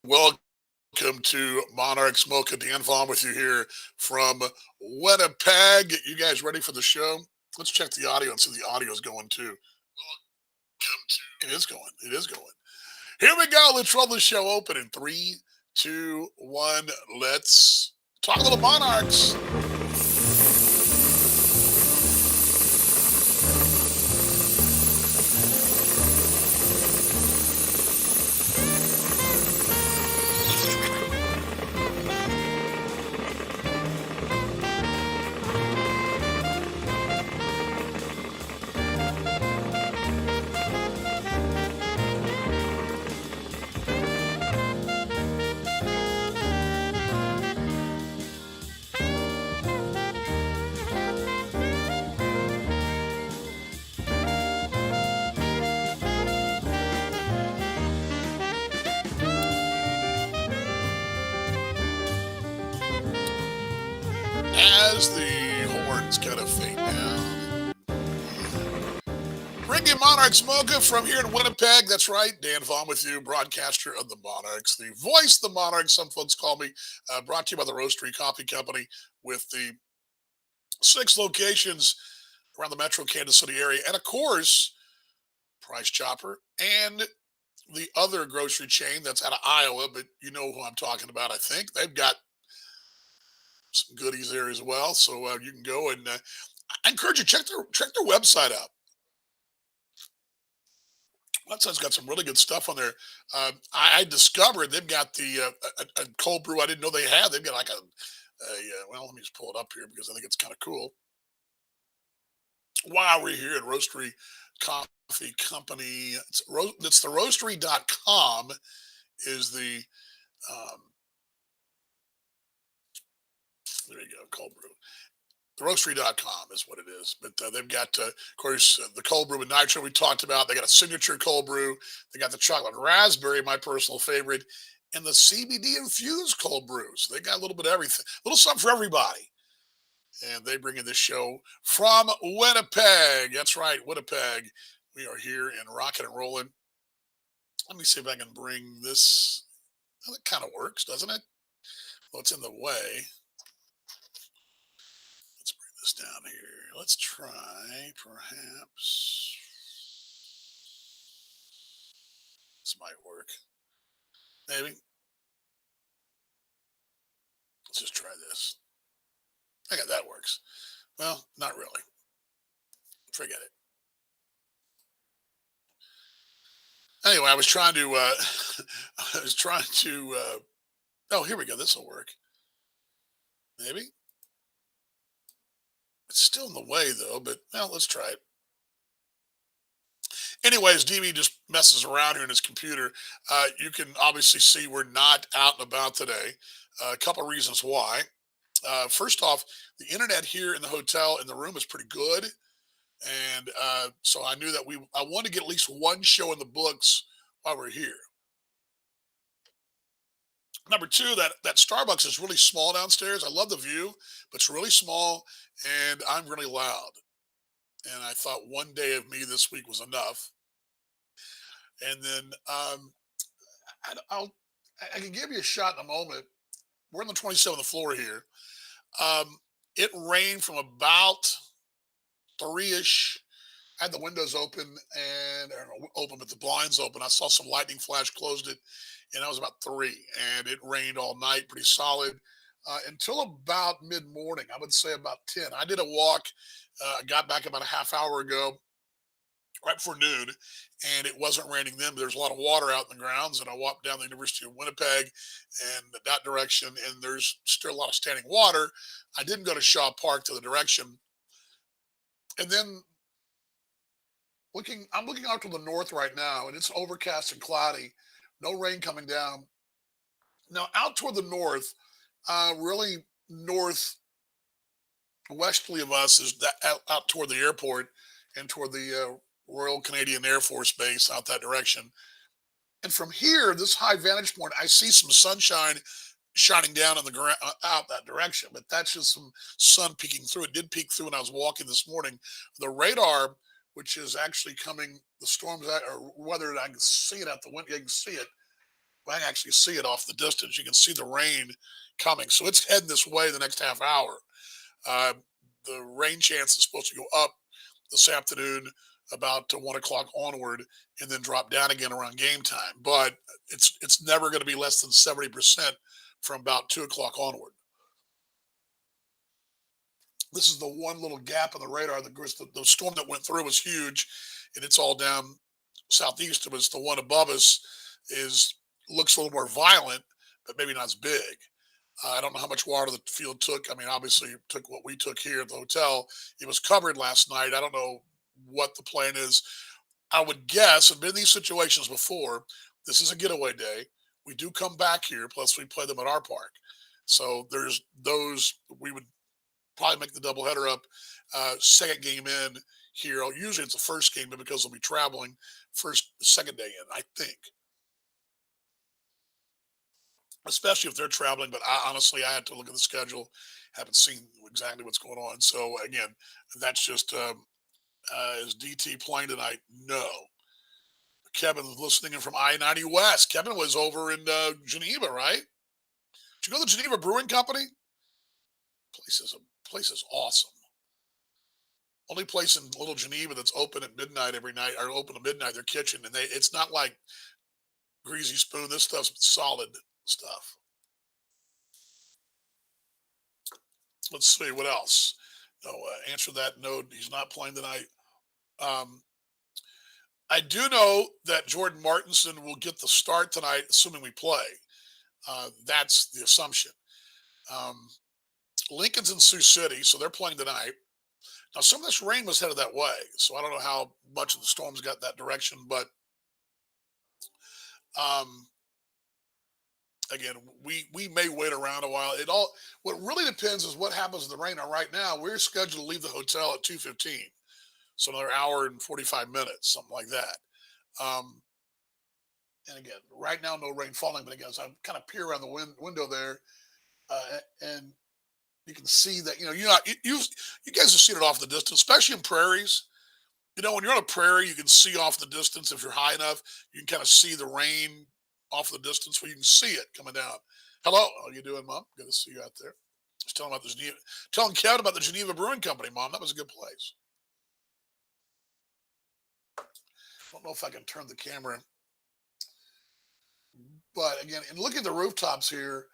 Welcome to Monarchs Mocha. Dan Vaughn with you here from Winnipeg. You guys ready for the show? Let's check the audio and see if the audio is going too. It is going. It is going. Here we go. Let's roll the show open in three, two, one. Let's talk a little Monarchs. As the horns kind of fade down. Bringing Monarchs Mocha from here in Winnipeg. That's right. Dan Vaughn with you, broadcaster of the Monarchs, the voice of the Monarchs, some folks call me. Brought to you by the Roastery Coffee Company with the 6 locations around the metro Kansas City area. And of course, Price Chopper and the other grocery chain that's out of Iowa, but you know who I'm talking about, I think. They've got some goodies there as well. So you can go and I encourage you check their website out. Website's got some really good stuff on there. I discovered they've got a cold brew I didn't know they had. They've got like well, let me just pull it up here because I think it's kind of cool. While we're here at Roastery Coffee Company, it's the roastery.com is the um, there you go, cold brew. Roastery.com is what it is. But they've got, of course, the cold brew with nitro we talked about. They got a signature cold brew. They got the chocolate raspberry, my personal favorite, and the CBD infused cold brews. They got a little bit of everything, a little something for everybody. And they bring in this show from Winnipeg. That's right, Winnipeg. We are here and rocking and rolling. Let me see if I can bring this. Well, it kind of works, doesn't it? Well, it's in the way. Let's bring this down here. Let's try, perhaps. This might work. Maybe. Let's just try this. Okay, that works. Well, not really. Forget it. Anyway, I was trying to. I was trying to. Oh, here we go. This will work. Maybe. It's still in the way though. But well, let's try it. Anyways, DB just messes around here in his computer. You can obviously see we're not out and about today. A couple of reasons why. First off, the internet here in the hotel in the room is pretty good, and so I knew that I want to get at least one show in the books while we're here. Number two, that Starbucks is really small downstairs. I love the view, but it's really small, and I'm really loud. And I thought one day of me this week was enough. And then I'll I can give you a shot in a moment. We're on the 27th floor here. It rained from about three-ish. I had the windows open and or open, but the blinds open. I saw some lightning flash, closed it, and that was about three. And it rained all night, pretty solid, until about mid-morning. I would say about 10. I did a walk. Got back about a half hour ago, right before noon, and it wasn't raining then. But there's a lot of water out in the grounds, and I walked down the University of Winnipeg and that direction, and there's still a lot of standing water. I didn't go to Shaw Park to the direction, and then I'm looking out to the north right now, and it's overcast and cloudy, no rain coming down. Now out toward the north, really northwestly of us is that out toward the airport and toward the Royal Canadian Air Force Base out that direction. And from here, this high vantage point, I see some sunshine shining down on the ground out that direction, but that's just some sun peeking through. It did peek through when I was walking this morning. The radar, which is actually coming, the storms or whether I can see it out the window, you can see it. I can actually see it off the distance. You can see the rain coming. So it's heading this way the next half hour. Uh, the rain chance is supposed to go up this afternoon about 1 o'clock onward and then drop down again around game time. But it's never going to be less than 70% from about 2 o'clock onward. This is the one little gap in the radar. The storm that went through was huge, and it's all down southeast of us. The one above us looks a little more violent, but maybe not as big. I don't know how much water the field took. I mean, obviously, it took what we took here at the hotel. It was covered last night. I don't know what the plan is. I would guess, I've been in these situations before. This is a getaway day. We do come back here, plus we play them at our park. So there's those we would probably make the doubleheader up. Second game in here. Usually it's the first game, but because they'll be traveling, second day in, I think. Especially if they're traveling. But honestly, I had to look at the schedule. Haven't seen exactly what's going on. So again, that's just is DT playing tonight? No. Kevin listening in from I-90 West. Kevin was over in Geneva, right? Did you go to the Geneva Brewing Company? Place is awesome. Only place in Little Geneva that's open at midnight every night, or open at midnight, their kitchen. And it's not like Greasy Spoon. This stuff's solid stuff. Let's see what else. No, answer that. No, he's not playing tonight. I do know that Jordan Martinson will get the start tonight, assuming we play. That's the assumption. Lincoln's in Sioux City, so they're playing tonight. Now, some of this rain was headed that way, so I don't know how much of the storms got that direction, but again, we may wait around a while. What really depends is what happens with the rain. Now, right now, we're scheduled to leave the hotel at 2:15, so another hour and 45 minutes, something like that. And again, right now, no rain falling, but again, as I kind of peer around the window there, and you can see that, you guys have seen it off the distance, especially in prairies. When you're on a prairie, you can see off the distance. If you're high enough, you can kind of see the rain off the distance where you can see it coming down. Hello, how you doing, Mom? Good to see you out there. Just telling Kevin about the Geneva Brewing Company, Mom. That was a good place. I don't know if I can turn the camera, but again, and look at the rooftops here.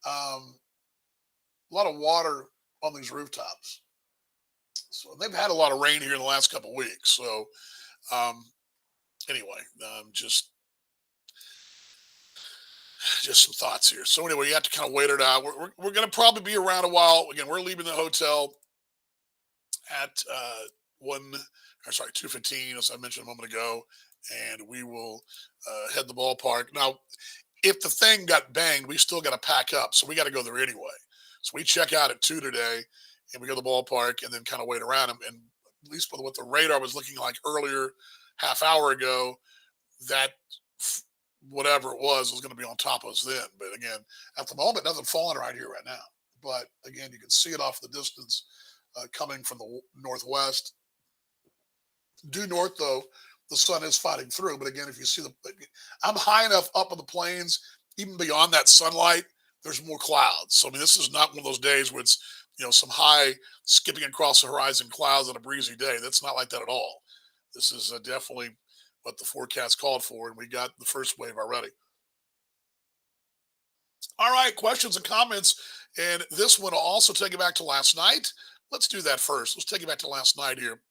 A lot of water on these rooftops. So they've had a lot of rain here in the last couple of weeks. So anyway, just some thoughts here. So anyway, you have to kind of wait it out. We're going to probably be around a while. Again, we're leaving the hotel at 2:15, as I mentioned a moment ago, and we will head the ballpark. Now, if the thing got banged, we still got to pack up, so we got to go there anyway. So we check out at 2 today, and we go to the ballpark, and then kind of wait around them. And at least with what the radar was looking like earlier, half hour ago, that whatever it was going to be on top of us then. But again, at the moment, nothing falling right here right now. But again, you can see it off the distance coming from the northwest. Due north, though, the sun is fighting through. But again, if you see I'm high enough up on the plains, even beyond that sunlight, there's more clouds. So, I mean, this is not one of those days where it's, some high skipping across the horizon clouds on a breezy day. That's not like that at all. This is definitely what the forecast called for, and we got the first wave already. All right, questions and comments, and this one will also take it back to last night. Let's do that first. Let's take it back to last night here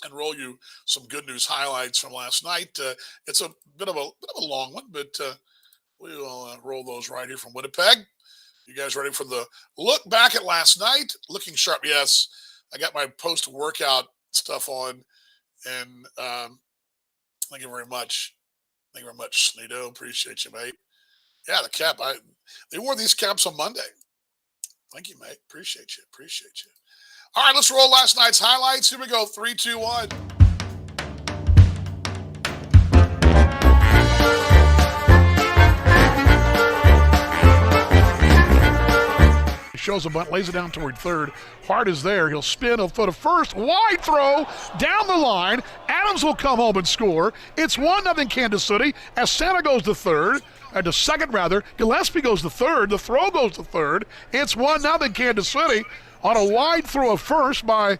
and roll you some good news highlights from last night. It's a bit of a long one, but we'll roll those right here from Winnipeg. You guys ready for the look back at last night? Looking sharp, yes. I got my post-workout stuff on, and thank you very much. Thank you very much, Sneedo. Appreciate you, mate. Yeah, the cap. They wore these caps on Monday. Thank you, mate. Appreciate you. Appreciate you. All right, let's roll last night's highlights. Here we go. 3, 2, 1. Shows a bunt, lays it down toward third. Hart is there. He'll spin. He'll throw to first. Wide throw down the line. Adams will come home and score. It's 1-0 Kansas City as Santa goes to third. to second rather. Gillespie goes to third. The throw goes to third. It's 1-0 Kansas City on a wide throw of first by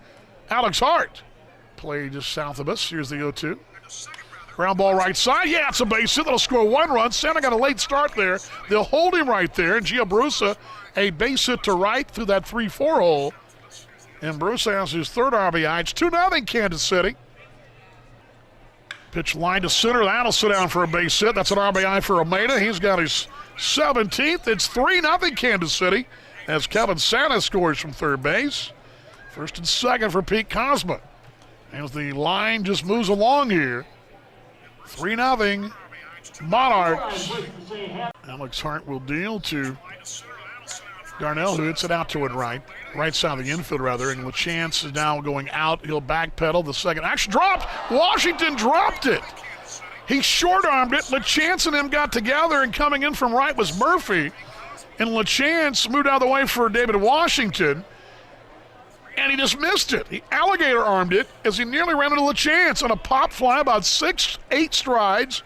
Alex Hart. Play just south of us. Here's the 0-2. Ground ball right side. Yeah, it's a base hit. That'll score 1 run. Santa got a late start there. They'll hold him right there. And Gio Brusa, a base hit to right through that 3-4 hole. And Brusa has his third RBI. It's 2-0 Kansas City. Pitch line to center. That'll sit down for a base hit. That's an RBI for Almeida. He's got his 17th. It's 3-0 Kansas City as Kevin Santa scores from third base. First and second for Pete Cosma. As the line just moves along here. 3-0 Monarchs. Alex Hart will deal to Darnell, who hits it out to it right side of the infield rather, and LaChance is now going out. He'll backpedal. The second actually dropped. Washington dropped it. He short-armed it. LaChance and him got together, and coming in from right was Murphy. And LaChance moved out of the way for David Washington, and he just missed it. He alligator-armed it as he nearly ran into LaChance on a pop fly about 6-8 strides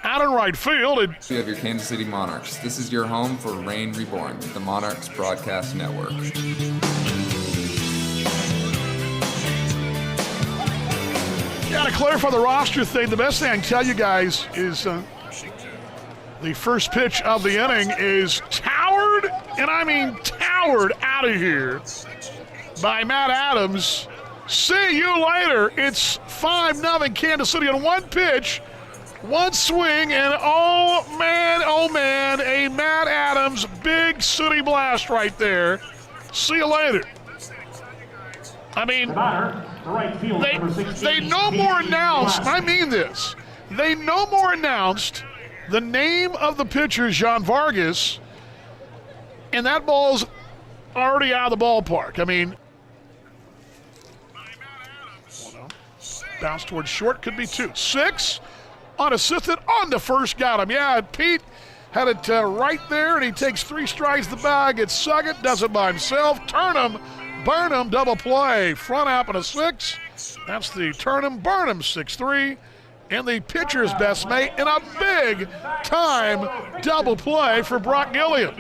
out in right field. And you have your Kansas City Monarchs. This is your home for Reign Reborn, the Monarchs Broadcast Network. Yeah, to clarify the roster thing, the best thing I can tell you guys is the first pitch of the inning is towered, and I mean towered out of here by Matt Adams. See you later. It's 5-0 Kansas City on one pitch. One swing, and oh man, a Matt Adams big city blast right there. See you later. I mean, they no more announced, I mean this, they no more announced the name of the pitcher, Jean Vargas, and that ball's already out of the ballpark. I mean, bounce towards short, could be 2. 6. Unassisted on the first, got him. Yeah, Pete had it right there, and he takes 3 strides to the bag. It's second, does it by himself. Turn him, burn him, double play. Front out and a 6. That's the turn him, burn him 6-3. And the pitcher's best mate in a big time double play for Brock Gilliam.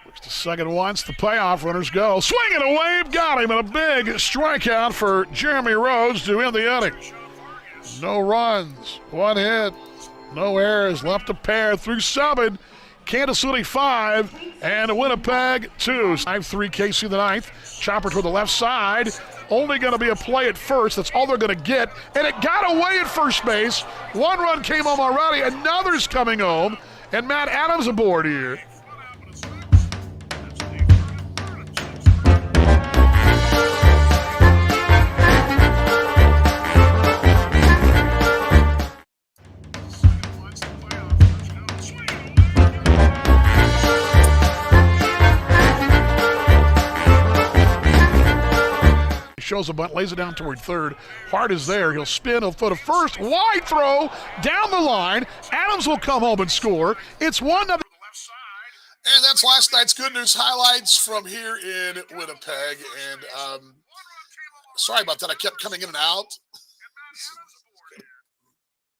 Looks to second once, the payoff, runners go. Swing and a wave, got him, and a big strikeout for Jeremy Rhodes to end the inning. No runs, 1 hit, no errors, left a pair through 7. Kansas City 5 and Winnipeg 2. 5-3 KC the ninth. Chopper toward the left side. Only going to be a play at first. That's all they're going to get. And it got away at first base. 1 run came home already. Another's coming home. And Matt Adams aboard here. Shows a bunt, lays it down toward third. Hart is there. He'll spin. He'll throw to first. Wide throw down the line. Adams will come home and score. It's 1-0. And that's last night's good news highlights from here in Winnipeg. And sorry about that. I kept coming in and out.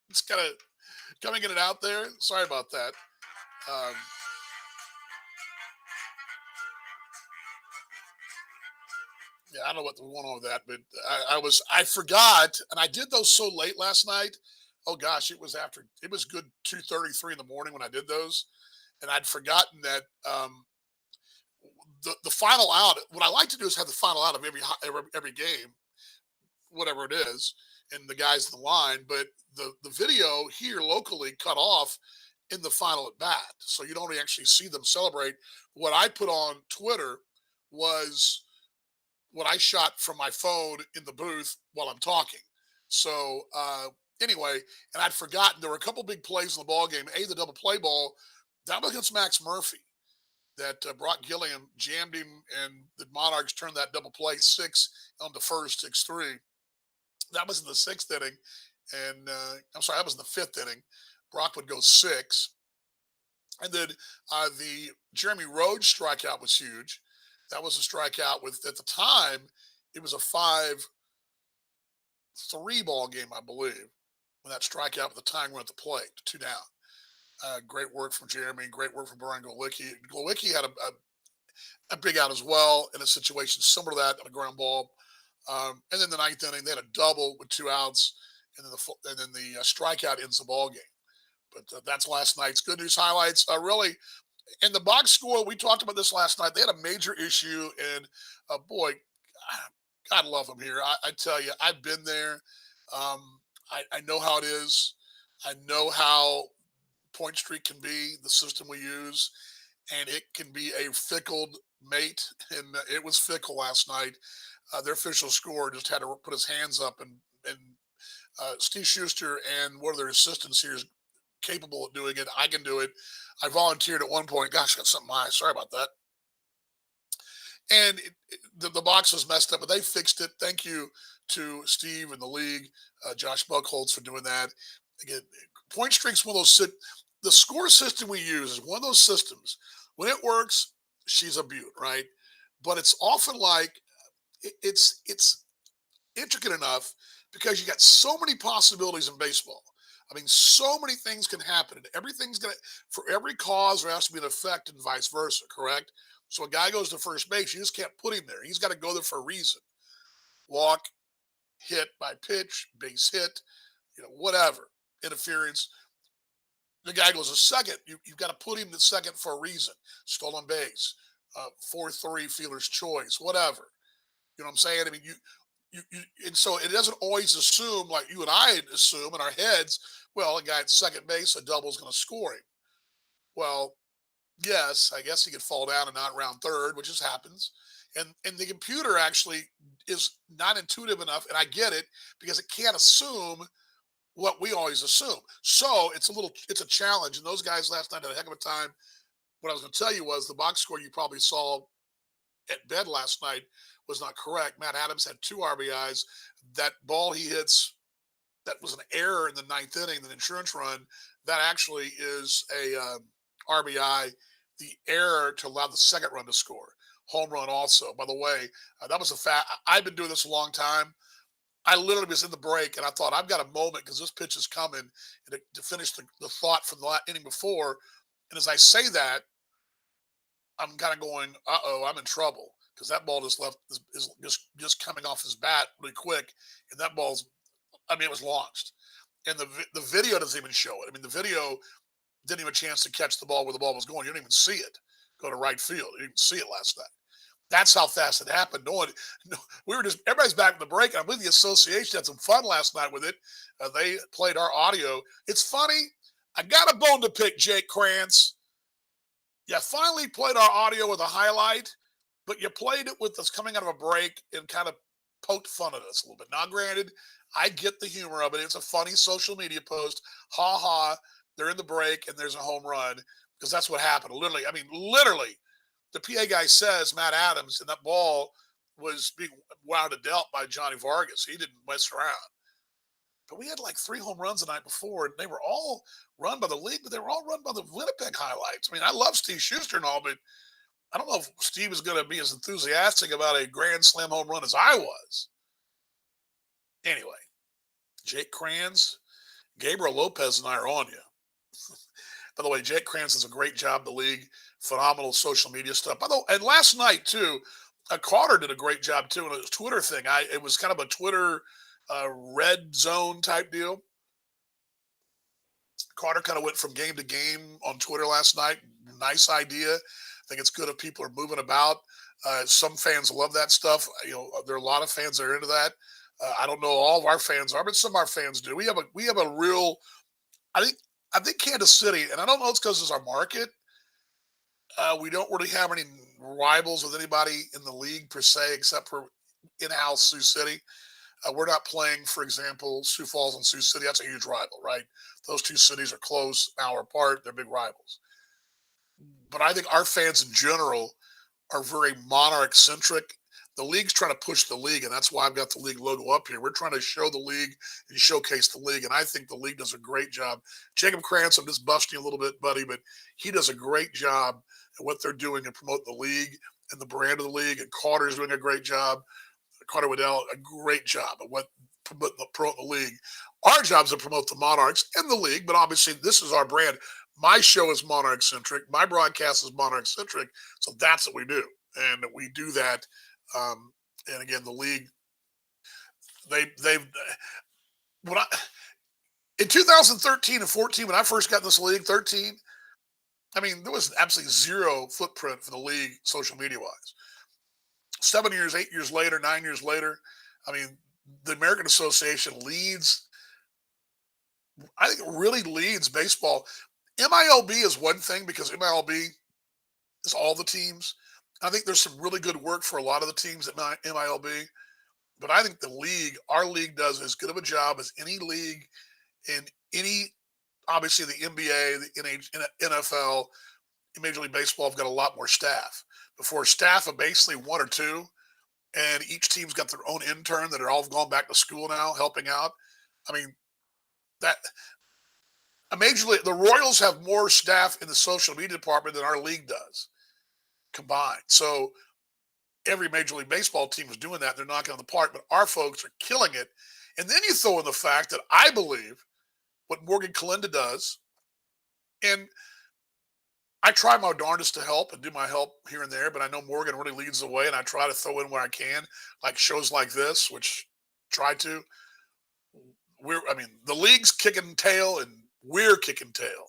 It's kind of coming in and out there. Sorry about that. Yeah, I don't know what's going on with that, but I forgot, and I did those so late last night. Oh gosh, it was good 2:33 in the morning when I did those, and I'd forgotten that the final out. What I like to do is have the final out of every game, whatever it is, and the guys in the line. But the video here locally cut off in the final at bat, so you don't actually see them celebrate. What I put on Twitter was what I shot from my phone in the booth while I'm talking. So anyway, and I'd forgotten there were a couple big plays in the ball game. The double play ball down against Max Murphy that Brock Gilliam jammed him, and the Monarchs turned that double play 6 on the first 6-3. That was in the 6th inning, and I'm sorry, that was in the 5th inning. Brock would go 6, and then the Jeremy Rhodes strikeout was huge. That was a strikeout with, at the time, it was a 5-3 ball game, I believe, when that strikeout with the tying run at the plate, 2 down. Great work from Jeremy. Great work from Brian Golicki. Golicki had a big out as well in a situation similar to that on a ground ball. And then the ninth inning, they had a double with 2 outs, and then the strikeout ends the ball game. But that's last night's good news highlights. Really, in the box score, we talked about this last night. They had a major issue, and boy, God love them here. I tell you, I've been there. I know how it is. I know how Point Street can be, the system we use, and it can be a fickle mate. And it was fickle last night. Their official score just had to put his hands up, and Steve Schuster and one of their assistants here is capable of doing it. I can do it. I volunteered at one point. Gosh, I got something in my eye. Sorry about that. And the box was messed up, but they fixed it. Thank you to Steve and the league, Josh Buckholz, for doing that. Again, Point Streak's one of those. The score system we use is one of those systems. When it works, she's a beaut, right? But it's often like it's intricate enough because you got so many possibilities in baseball. I mean, so many things can happen, and everything's gonna for every cause there has to be an effect, and vice versa. Correct? So a guy goes to first base, you just can't put him there. He's got to go there for a reason. Walk, hit by pitch, base hit, whatever interference. The guy goes to second. You've got to put him to second for a reason. Stolen base, 4-3 fielder's choice, whatever. You know what I'm saying? I mean, and so it doesn't always assume like you and I assume in our heads. Well, a guy at second base, a double is going to score him. Well, yes, I guess he could fall down and not round third, which just happens. And the computer actually is not intuitive enough, and I get it because it can't assume what we always assume. So it's a challenge. And those guys last night had a heck of a time. What I was going to tell you was the box score you probably saw at bed last night was not correct. Matt Adams had 2 RBIs. That ball he hits, that was an error in the ninth inning, the insurance run. That actually is a RBI. The error to allow the second run to score. Home run also. By the way, that was a fact. I've been doing this a long time. I literally was in the break and I thought, I've got a moment because this pitch is coming, and to finish the thought from the inning before. And as I say that, I'm kind of going, uh-oh, I'm in trouble because that ball is just coming off his bat really quick. And that it was launched. And the video doesn't even show it. I mean, the video didn't even have a chance to catch the ball where the ball was going. You didn't even see it go to right field. You didn't even see it last night. That's how fast it happened. We were just everybody's back in the break. And I believe the association had some fun last night with it. They played our audio. It's funny. I got a bone to pick, Jake Krantz. You finally played our audio with a highlight, but you played it with us coming out of a break and kind of poked fun at us a little bit. Now, granted, I get the humor of it. It's a funny social media post. Ha ha. They're in the break and there's a home run because that's what happened. Literally, the PA guy says Matt Adams, and that ball was being wound and dealt by Johnny Vargas. He didn't mess around. But we had like 3 home runs the night before, and they were all run by the league, but they were all run by the Winnipeg highlights. I mean, I love Steve Schuster and all, but I don't know if Steve is going to be as enthusiastic about a grand slam home run as I was. Anyway, Jake Krantz, Gabriel Lopez, and I are on you. By the way, Jake Krantz does a great job in the league. Phenomenal social media stuff. And last night, too, Carter did a great job, too, in a Twitter thing. It was kind of a Twitter red zone type deal. Carter kind of went from game to game on Twitter last night. Nice idea. I think it's good if people are moving about. Some fans love that stuff. There are a lot of fans that are into that. I don't know all of our fans are, but some of our fans do. We have a real. I think Kansas City, and I don't know it's because it's our market. We don't really have any rivals with anybody in the league per se, except for in-house Sioux City. We're not playing, for example, Sioux Falls and Sioux City. That's a huge rival, right? Those two cities are close, an hour apart. They're big rivals. But I think our fans in general are very Monarch-centric. The league's trying to push the league, and that's why I've got the league logo up here. We're trying to show the league and showcase the league, and I think the league does a great job. Jacob Krantz, I'm just busting you a little bit, buddy, but he does a great job at what they're doing and promote the league and the brand of the league, and Carter's doing a great job. Carter Waddell, a great job at what promote the league. Our job is to promote the Monarchs and the league, but obviously this is our brand. My show is Monarch centric. My broadcast is Monarch centric. So that's what we do, and we do that. Um, and again, the league they've when I in 2013 and 14 when I first got in this league, 13. I mean, there was absolutely zero footprint for the league social media wise. 7 years, 8 years later, 9 years later, I mean, the American Association leads. I think it really leads baseball. MILB is one thing because MILB is all the teams. I think there's some really good work for a lot of the teams at MILB, but I think our league does as good of a job as any league in any, obviously the NBA, the NFL, Major League Baseball have got a lot more staff. Before staff of basically one or two, and each team's got their own intern that are all gone back to school now, helping out. I mean, that a major league, the Royals have more staff in the social media department than our league does combined. So every Major League Baseball team is doing that. They're knocking on the park, but our folks are killing it. And then you throw in the fact that I believe what Morgan Kalinda does, and I try my darndest to help and do my help here and there, but I know Morgan really leads the way, and I try to throw in where I can, like shows like this, which try to. I mean, the league's kicking tail, and we're kicking tail,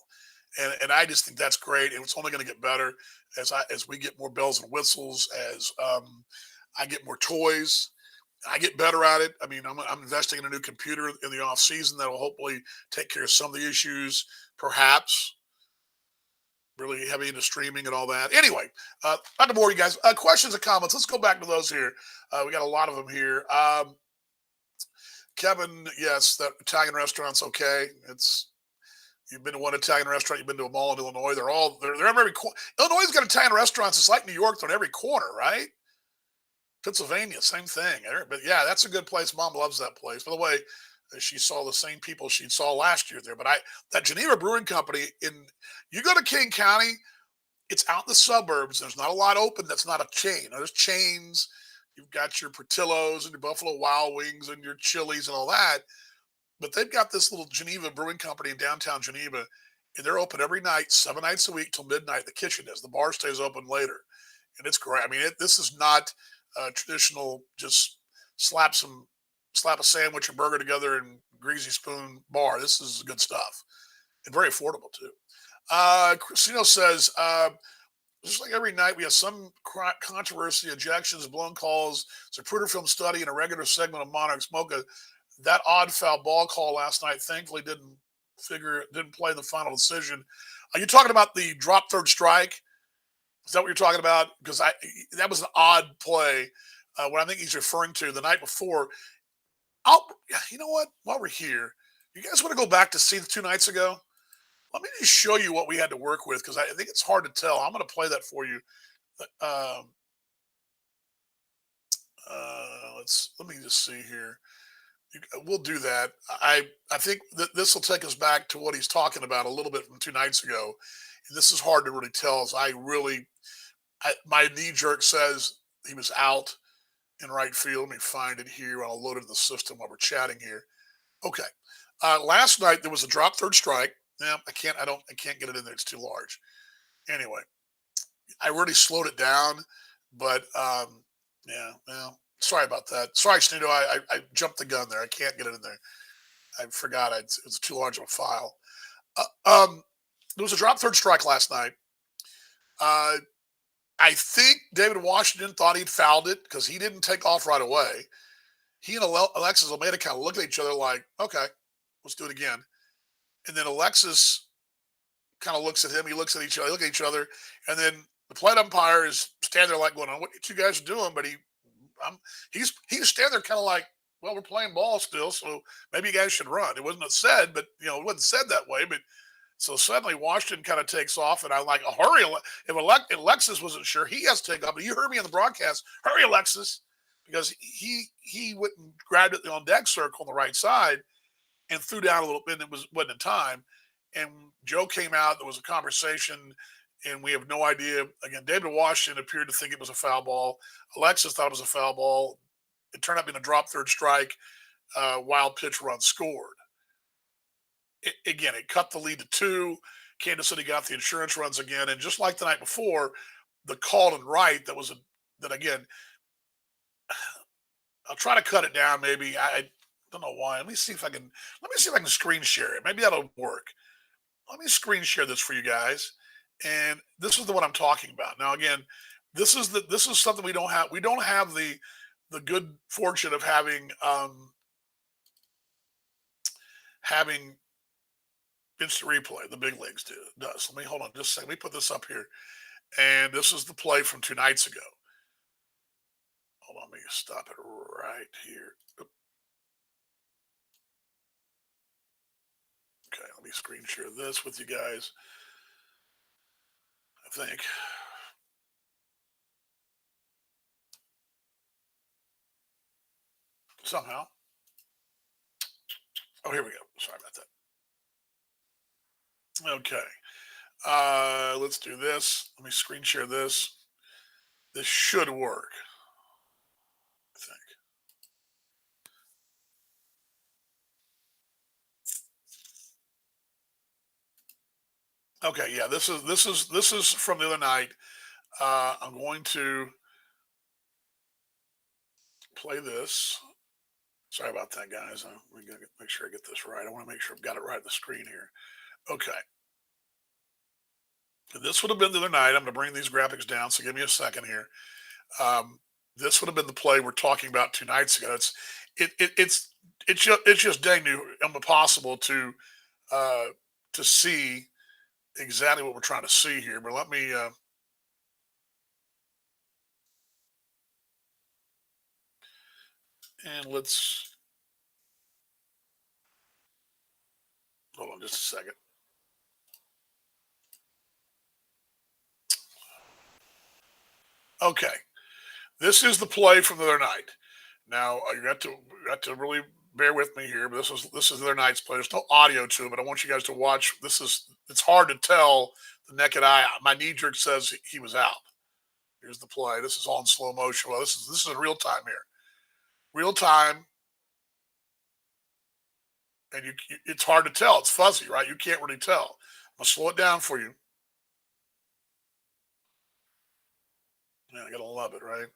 and I just think that's great, and it's only going to get better as we get more bells and whistles, as I get more toys. I get better at it. I mean, I'm investing in a new computer in the off season that will hopefully take care of some of the issues, perhaps really heavy into streaming and all that. Anyway, not to bore you guys. Questions and comments. Let's go back to those here. We got a lot of them here. Kevin, yes, that Italian restaurant's okay. You've been to one Italian restaurant. You've been to a mall in Illinois. They're every corner. Illinois's got Italian restaurants. It's like New York. They're on every corner, right? Pennsylvania, same thing. But yeah, that's a good place. Mom loves that place. By the way, she saw the same people she saw last year there. But that Geneva Brewing Company you go to King County, it's out in the suburbs. There's not a lot open. That's not a chain. There's chains. You've got your Portillo's and your Buffalo Wild Wings and your Chili's and all that. But they've got this little Geneva Brewing Company in downtown Geneva, and they're open every night, 7 nights a week till midnight. The kitchen is. The bar stays open later, and it's great. I mean, this is not traditional. Just slap a sandwich and burger together and greasy spoon bar. This is good stuff and very affordable too. Christino says, just like every night, we have some controversy, ejections, blown calls, Zapruder film study, and a regular segment of Monarchs Mocha. That odd foul ball call last night, thankfully, didn't play in the final decision. Are you talking about the drop third strike? Is that what you're talking about? Because that was an odd play. What I think he's referring to the night before. You know what? While we're here, you guys want to go back to see the 2 nights ago? Let me just show you what we had to work with because I think it's hard to tell. I'm going to play that for you. Let me just see here. We'll do that. I think that this will take us back to what he's talking about a little bit from 2 nights ago. And this is hard to really tell. My knee jerk says he was out in right field. Let me find it here. I'll load it in the system while we're chatting here. Okay. Last night there was a drop third strike. Yeah, I can't get it in there. It's too large. Anyway, I really slowed it down, but yeah, well, sorry about that. Sorry, Snudo. I jumped the gun there. I can't get it in there. I forgot it was too large of a file. There was a drop third strike last night. I think David Washington thought he'd fouled it because he didn't take off right away. He and Alexis Almeida kind of looked at each other like, okay, let's do it again. And then Alexis kind of looks at him. He looks at each other, look at each other. And then the plate umpire is standing there like going, what you guys are doing? But he's standing there kind of like, well, we're playing ball still, so maybe you guys should run. It wasn't said, but it wasn't said that way. But so suddenly Washington kind of takes off, and I'm like, hurry! If Alexis wasn't sure, he has to take off. But you heard me on the broadcast, hurry, Alexis, because he went and grabbed it on deck circle on the right side and threw down a little bit. And it wasn't in time. And Joe came out. There was a conversation, and we have no idea. Again, David Washington appeared to think it was a foul ball. Alexis thought it was a foul ball. It turned out being a drop third strike, wild pitch run scored. It cut the lead to 2. Kansas City got the insurance runs again, and just like the night before, the call and right that again. I'll try to cut it down. Maybe I don't know why. Let me see if I can screen share it. Maybe that'll work. Let me screen share this for you guys, and this is the one I'm talking about. Now, again, this is something we don't have. We don't have the good fortune of having instant replay. The big leagues does. Let me hold on just a second. Let me put this up here, and this is the play from 2 nights ago. Hold on, let me stop it right here. Okay, let me screen share this with you guys. I think. Somehow. Oh, here we go. Sorry about that. Okay. Let's do this. Let me screen share this. This should work, I think. Okay, yeah, this is from the other night. I'm going to play this. Sorry about that, guys. We gotta make sure I get this right. I want to make sure I've got it right on the screen here. Okay. This would have been the other night. I'm going to bring these graphics down, so give me a second here. Um, this would have been the play we're talking about 2 nights ago. It, it it's it's just dang near impossible uh, to see exactly what we're trying to see here. But let me and let's hold on just a second. Okay, this is the play from the other night. Now you got to really bear with me here, but this is the other night's play. There's no audio to it, but I want you guys to watch. It's hard to tell the naked eye. My knee jerk says he was out. Here's the play. This is all in slow motion. Well, this is in real time here. Real time, and it's hard to tell. It's fuzzy, right? You can't really tell. I'm gonna slow it down for you. Man, I gotta love it, right?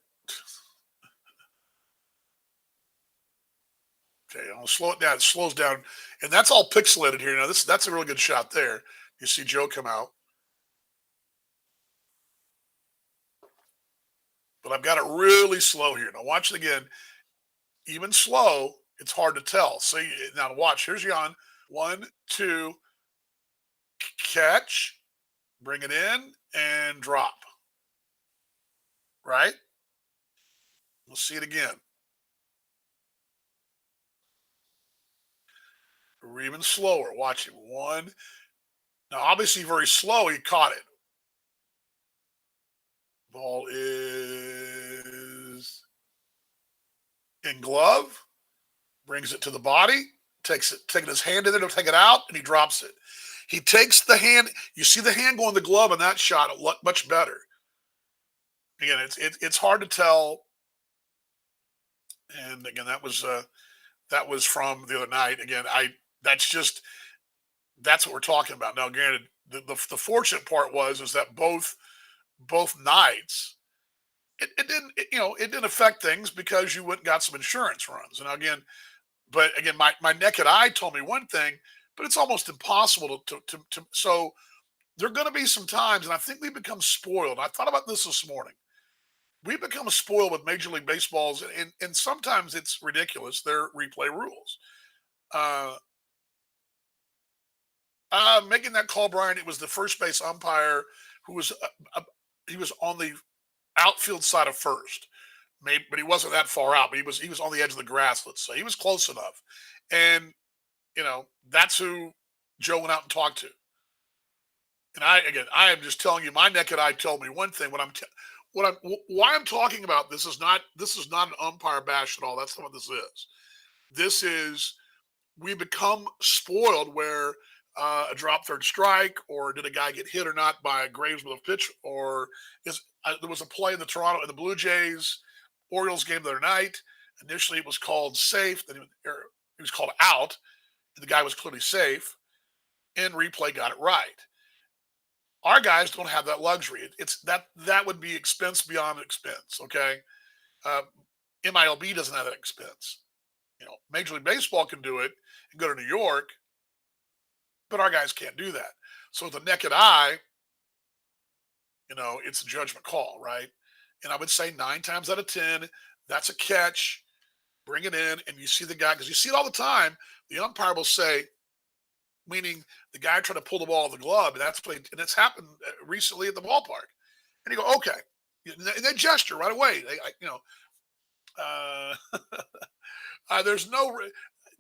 Okay, I'm gonna slow it down. It slows down, and that's all pixelated here. Now, that's a really good shot there. You see Joe come out, but I've got it really slow here. Now, watch it again. Even slow, it's hard to tell. See, now watch. Here's Jan. One, two, catch, bring it in, and drop. Right? We'll see it again. Or even slower. Watch it. One. Now, obviously, very slow. He caught it. Ball is in glove. Brings it to the body. Taking his hand in there to take it out, and he drops it. He takes the hand. You see the hand go in the glove in that shot much better. Again, it's hard to tell. And again, that was from the other night. Again, that's just that's what we're talking about. Now, granted, the fortunate part is that both nights it didn't it didn't affect things because you went and got some insurance runs. And again, but again, my naked eye told me one thing, but it's almost impossible to so there are going to be some times, and I think we become spoiled. I thought about this morning. We become spoiled with Major League Baseball's, and sometimes it's ridiculous. Their replay rules. Uh, Making that call, Brian, it was the first base umpire who was he was on the outfield side of first, maybe, but he wasn't that far out. But he was on the edge of the grass. Let's say he was close enough, and that's who Joe went out and talked to. And I am just telling you, my naked eye told me one thing. Why I'm talking about this is not an umpire bash at all. That's not what this is. This is we become spoiled where a drop third strike, or did a guy get hit or not by Graves with a pitch, or there was a play in the Blue Jays Orioles game the other night. Initially, it was called safe, then he was called out, and the guy was clearly safe. And replay got it right. Our guys don't have that luxury. It's that would be expense beyond expense. Okay, uh, MILB doesn't have that expense. Major League Baseball can do it and go to New York, but our guys can't do that. So with the naked eye, it's a judgment call, right? And I would say 9 times out of 10, that's a catch. Bring it in, and you see the guy because you see it all the time. The umpire will say, meaning the guy trying to pull the ball of the glove, and and it's happened recently at the ballpark. And you go, okay, and they gesture right away. Uh, there's no,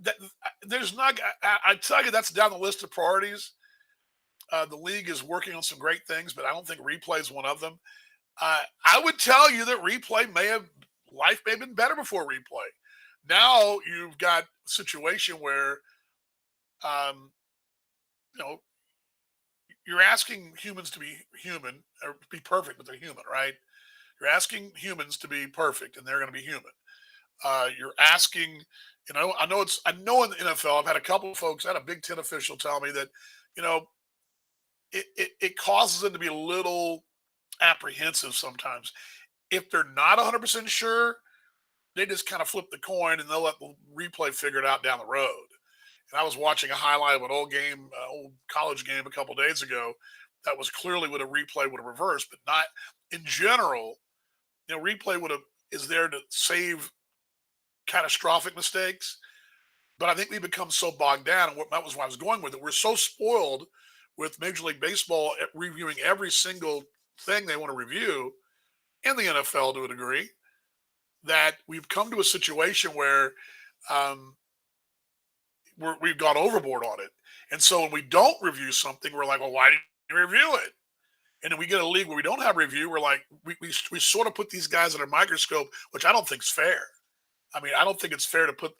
that, there's not. I tell you, that's down the list of priorities. The league is working on some great things, but I don't think replay is one of them. I would tell you that life may have been better before replay. Now you've got a situation where, um, you know, you're asking humans to be human or be perfect, but they're human, right? You're asking humans to be perfect, and they're going to be human. You're asking, I know in the NFL, I've had a couple of folks, I had a Big Ten official tell me that, you know, it causes them to be a little apprehensive sometimes. If they're not 100% sure, they just kind of flip the coin and they'll let the replay figure it out down the road. And I was watching a highlight of an old college game a couple days ago that was clearly what a replay would have reversed, but not in general. Replay is there to save catastrophic mistakes. But I think we become so bogged down, and that was why I was going with it. We're so spoiled with Major League Baseball reviewing every single thing they want to review, and the NFL to a degree, that we've come to a situation where um, we've gone overboard on it. And so when we don't review something, we're like, well, why didn't you review it? And then we get a league where we don't have review. We're like, we sort of put these guys under a microscope, which I don't think is fair. I mean, I don't think it's fair to put,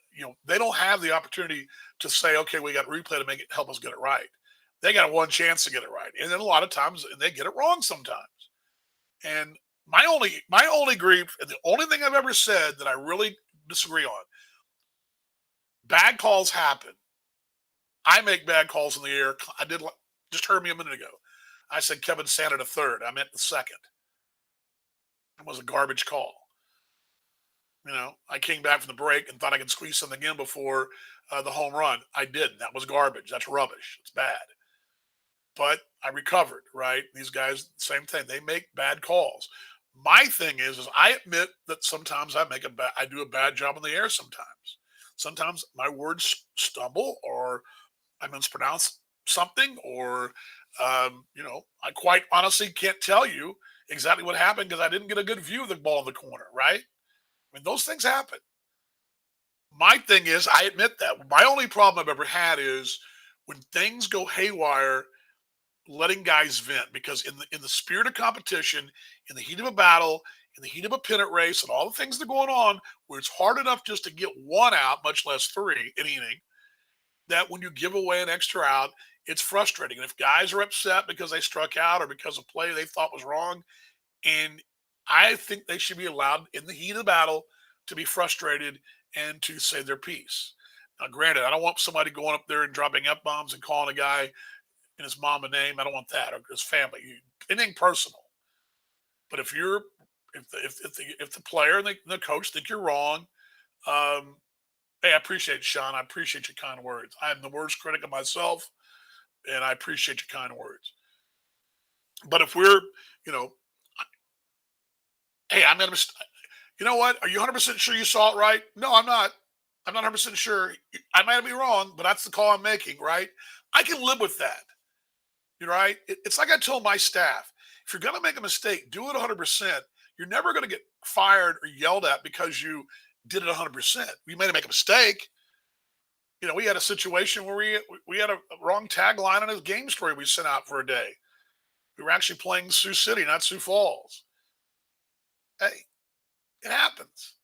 they don't have the opportunity to say, okay, we got replay to help us get it right. They got one chance to get it right. And then a lot of times they get it wrong sometimes. And my only grief, and the only thing I've ever said that I really disagree on, bad calls happen. I make bad calls in the air. I did, just heard me a minute ago. I said Kevin Santa to third. I meant the second. It was a garbage call. I came back from the break and thought I could squeeze something in before the home run. I didn't. That was garbage. That's rubbish. It's bad. But I recovered, right? These guys, same thing. They make bad calls. My thing is I admit that sometimes I do a bad job in the air sometimes. Sometimes my words stumble or I mispronounce something or, I quite honestly can't tell you exactly what happened because I didn't get a good view of the ball in the corner, right? I mean, those things happen. My thing is, I admit that. My only problem I've ever had is when things go haywire, letting guys vent. Because in the spirit of competition, in the heat of a battle, in the heat of a pennant race, and all the things that are going on, where it's hard enough just to get one out, much less three in an inning, that when you give away an extra out, it's frustrating. And if guys are upset because they struck out or because a play they thought was wrong, and I think they should be allowed in the heat of the battle to be frustrated and to say their piece. Now, granted, I don't want somebody going up there and dropping F bombs and calling a guy and his mom a name. I don't want that, or his family. Anything personal. But if the player and the coach think you're wrong, hey, I appreciate it, Sean. I appreciate your kind words. I'm the worst critic of myself, and I appreciate your kind words. But if we're, you know, hey, I made a mistake. You know what? Are you 100% sure you saw it right? No, I'm not. I'm not 100% sure. I might be wrong, but that's the call I'm making, right? I can live with that. You're right. It's like I told my staff, if you're going to make a mistake, do it 100%. You're never going to get fired or yelled at because you did it 100%. You may make a mistake. We had a situation where we had a wrong tagline on his game story we sent out for a day. We were actually playing Sioux City, not Sioux Falls. Hey, it happens.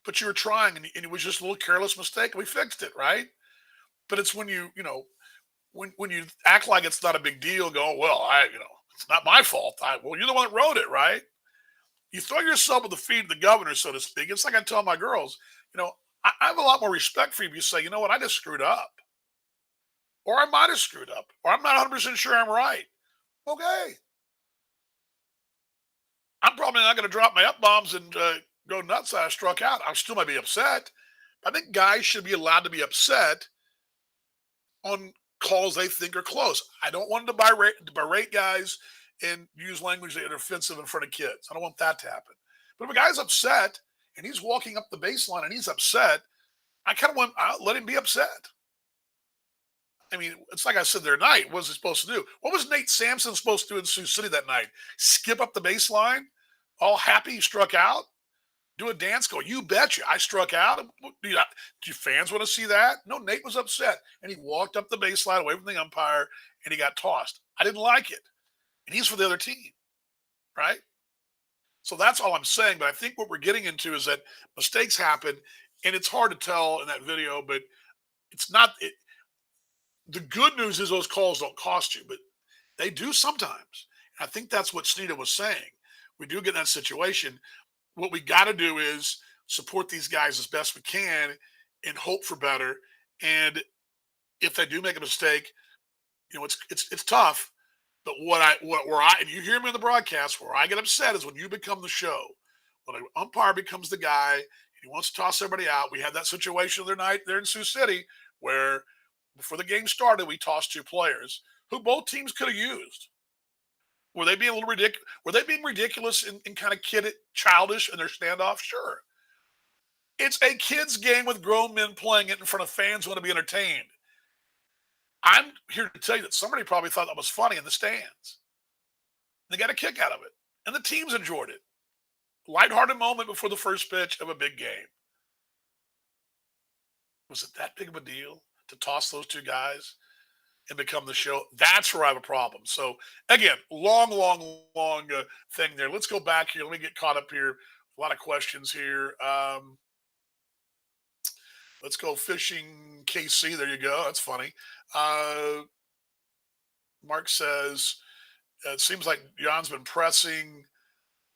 But you were trying, and it was just a little careless mistake. We fixed it, right? But it's when when you act like it's not a big deal, go, well, it's not my fault. Well, you're the one that wrote it, right? You throw yourself at the feet of the governor, so to speak. It's like I tell my girls, I have a lot more respect for you if you say, you know what, I just screwed up. Or I might have screwed up. Or I'm not 100% sure I'm right. Okay. I'm probably not going to drop my F bombs and go nuts that I struck out. I still might be upset. I think guys should be allowed to be upset on calls they think are close. I don't want them to berate guys and use language that are offensive in front of kids. I don't want that to happen. But if a guy's upset and he's walking up the baseline and he's upset, I kind of want I'll let him be upset. I mean, it's like I said the other night. What was he supposed to do? What was Nate Sampson supposed to do in Sioux City that night? Skip up the baseline, all happy he struck out, do a dance, go, you betcha, I struck out. Do fans want to see that? No, Nate was upset. And he walked up the baseline away from the umpire and he got tossed. I didn't like it. And he's for the other team, right? So that's all I'm saying. But I think what we're getting into is that mistakes happen. And it's hard to tell in that video, but it's not. The good news is those calls don't cost you, but they do sometimes. And I think that's what Sneeda was saying. We do get in that situation. What we got to do is support these guys as best we can and hope for better. And if they do make a mistake, it's tough. But where I and you hear me in the broadcast where I get upset is when you become the show. When an umpire becomes the guy and he wants to toss everybody out. We had that situation the other night there in Sioux City where before the game started, we tossed two players who both teams could have used. Were they being a little ridiculous? Were they being ridiculous and kind of childish in their standoff? Sure. It's a kids' game with grown men playing it in front of fans who want to be entertained. I'm here to tell you that somebody probably thought that was funny in the stands. They got a kick out of it, and the teams enjoyed it. Lighthearted moment before the first pitch of a big game. Was it that big of a deal to toss those two guys and become the show? That's where I have a problem. So again, long thing there. Let's go back here. Let me get caught up here. A lot of questions here. Let's go fishing KC. There you go. That's funny. Mark says it seems like Jan's been pressing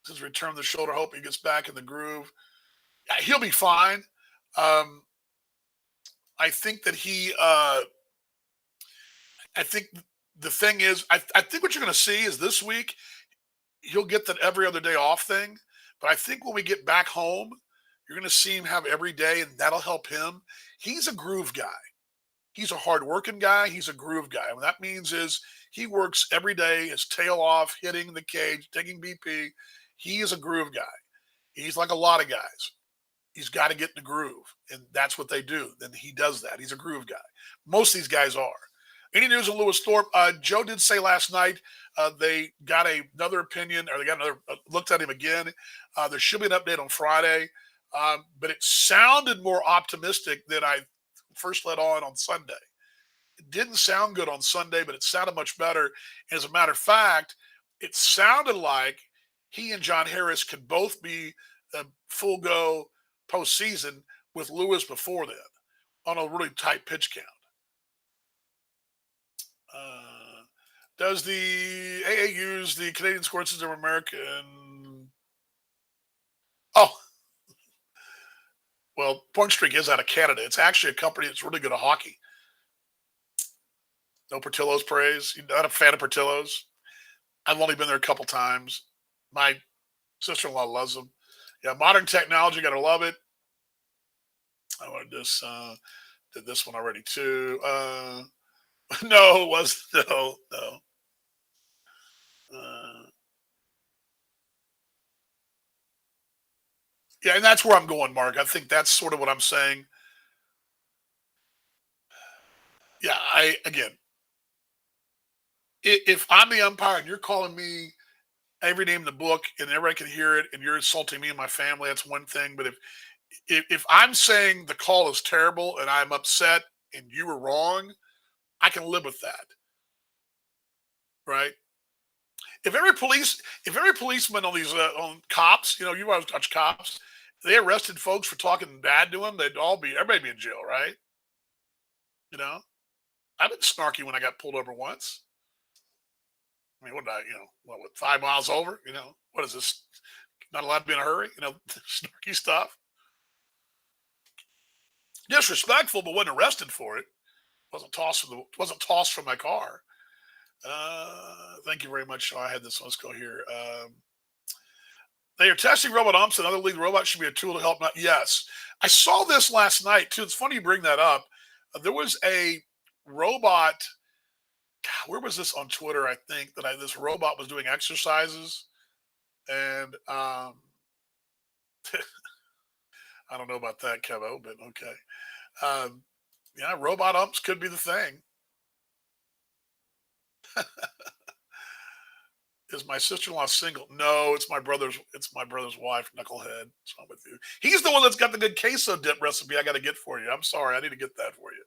since return the shoulder. Hope he gets back in the groove. Yeah, he'll be fine. I think that I think the thing is, I think what you're going to see is this week he'll get that every other day off thing. But I think when we get back home, you're going to see him have every day, and that'll help him. He's a groove guy. He's a hard-working guy. He's a groove guy. And what that means is he works every day, his tail off, hitting the cage, taking BP. He is a groove guy. He's like a lot of guys. He's got to get in the groove, and that's what they do. Then he does that. He's a groove guy. Most of these guys are. Any news on Lewis Thorpe? Joe did say last night they got another opinion, or they got another looked at him again. There should be an update on Friday, but it sounded more optimistic than I first let on Sunday. It didn't sound good on Sunday, but it sounded much better. As a matter of fact, it sounded like he and John Harris could both be a full go postseason with Lewis before then on a really tight pitch count. Does the AA use the Canadian scoring system of American? Oh, well, Point Streak is out of Canada. It's actually a company that's really good at hockey. No Portillo's praise. You're not a fan of Portillo's? I've only been there a couple times. My sister-in-law loves them. Yeah, modern technology, gotta love it. I wanted this. Did this one already too. No, it was no. Yeah, and that's where I'm going, Mark. I think that's sort of what I'm saying. Yeah, if I'm the umpire and you're calling me every name in the book and everybody can hear it and you're insulting me and my family, that's one thing. But if I'm saying the call is terrible and I'm upset and you were wrong, I can live with that. Right? If every policeman on these on cops, you watch cops, they arrested folks for talking bad to them, everybody be in jail, right? You know, I've been snarky when I got pulled over once. I mean, what did I, what 5 miles over? What is this? Not allowed to be in a hurry? Snarky stuff. Disrespectful, but wasn't arrested for it. Wasn't tossed from my car. Thank you very much. Oh, I had this one. Let's go here. They are testing robot umps. Another league robot should be a tool to help. Not yes. I saw this last night too. It's funny you bring that up. There was a robot. God, where was this on Twitter? I think that this robot was doing exercises, and I don't know about that, Kevo, but okay. Um, yeah, robot umps could be the thing. Is my sister-in-law single? No, it's my brother's. It's my brother's wife, knucklehead. What's wrong with you? He's the one that's got the good queso dip recipe. I got to get for you. I'm sorry, I need to get that for you.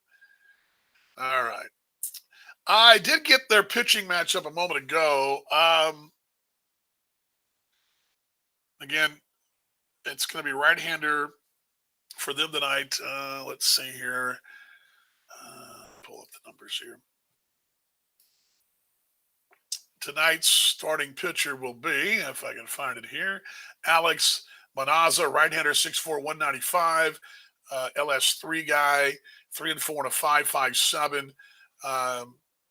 All right. I did get their pitching matchup a moment ago. Again, it's going to be right-hander for them tonight. Let's see here. Pull up the numbers here. Tonight's starting pitcher will be, if I can find it here, Alex Manaza, right-hander, 6'4", 195, LS3 guy, 3-4 and a 5.57.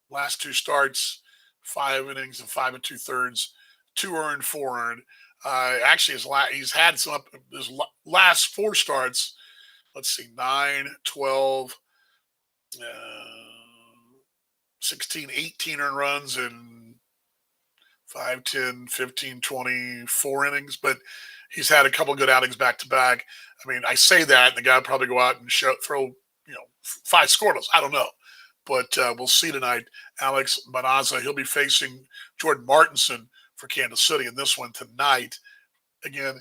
Last two starts, 5 innings and 5 2/3, 2 earned, 4 earned. Actually, he's had his last 4 starts. Let's see, 9, 12, 16, 18 earned runs and 5, 10, 15, 24 innings, but he's had a couple of good outings back to back. I mean, I say that, and the guy would probably go out and throw 5 scoreless. I don't know. But we'll see tonight. Alex Manaza, he'll be facing Jordan Martinson for Kansas City in this one tonight. Again,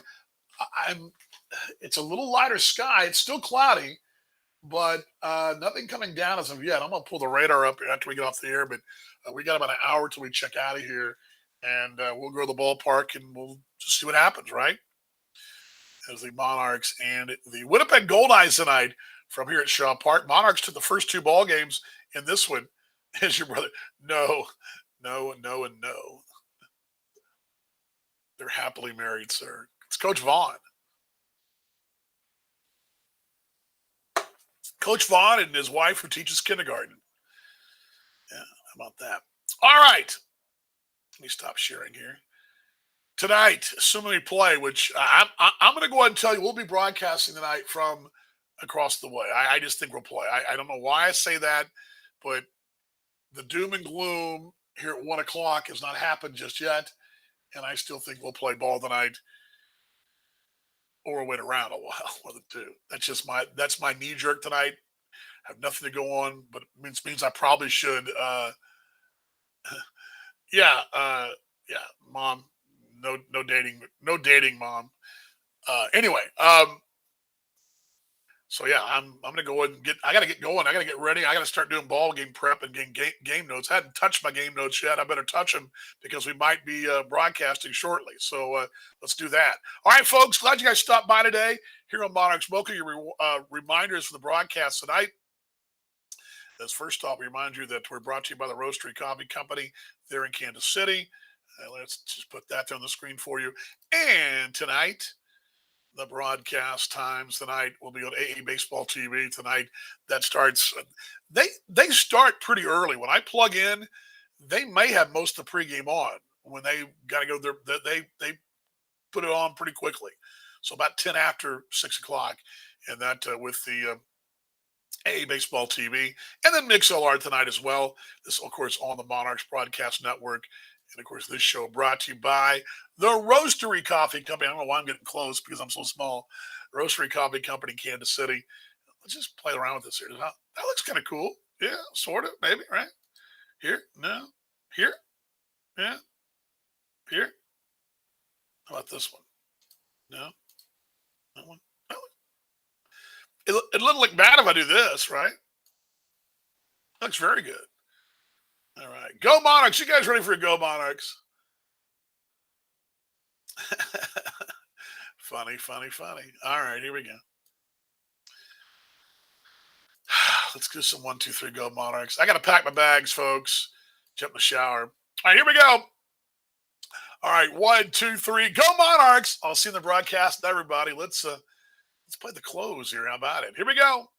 it's a little lighter sky. It's still cloudy, but nothing coming down as of yet. I'm going to pull the radar up after we get off the air, but we got about an hour till we check out of here. And we'll go to the ballpark and we'll just see what happens, right? As the Monarchs and the Winnipeg Goldeyes tonight from here at Shaw Park. Monarchs took the first 2 ball games in this one. Is your brother? No, and no. They're happily married, sir. It's Coach Vaughn. Coach Vaughn and his wife who teaches kindergarten. Yeah, how about that? All right. Let me stop sharing here. Tonight, assuming we play, which I'm going to go ahead and tell you, we'll be broadcasting tonight from across the way. I just think we'll play. I don't know why I say that, but the doom and gloom here at 1 o'clock has not happened just yet, and I still think we'll play ball tonight or wait around a while. One of the two. That's my knee jerk tonight. I have nothing to go on, but it means I probably should. Yeah, Mom. No dating, Mom. Anyway, so yeah, I'm gonna go ahead and I gotta get going. I gotta get ready. I gotta start doing ball game prep and getting game notes. I hadn't touched my game notes yet. I better touch them because we might be broadcasting shortly. So let's do that. All right, folks. Glad you guys stopped by today here on Monarchs Mocha. Your reminders for the broadcast tonight. As first off, we remind you that we're brought to you by the Roastery Coffee Company there in Kansas City. Let's just put that there on the screen for you. And tonight, the broadcast times tonight will be on AA Baseball TV tonight. That starts. They start pretty early. When I plug in, they may have most of the pregame on. When they got to go there, they put it on pretty quickly. So about 10 after 6 o'clock, and that with the AA Baseball TV, and then MixLR tonight as well. This, of course, on the Monarchs Broadcast Network. And, of course, this show brought to you by the Roastery Coffee Company. I don't know why I'm getting close because I'm so small. Roastery Coffee Company in Kansas City. Let's just play around with this here. That looks kind of cool. Yeah, sort of, maybe, right? Here, no. Here, yeah. Here. How about this one? No. That one? That one. It doesn't look bad if I do this, right? Looks very good. All right. Go Monarchs. You guys ready for a Go Monarchs? Funny. All right, here we go. Let's do some 1, 2, 3 Go Monarchs. I got to pack my bags, folks. Jump in the shower. All right, here we go. All right, 1, 2, 3 Go Monarchs. I'll see you in the broadcast. Everybody, let's play the close here. How about it? Here we go.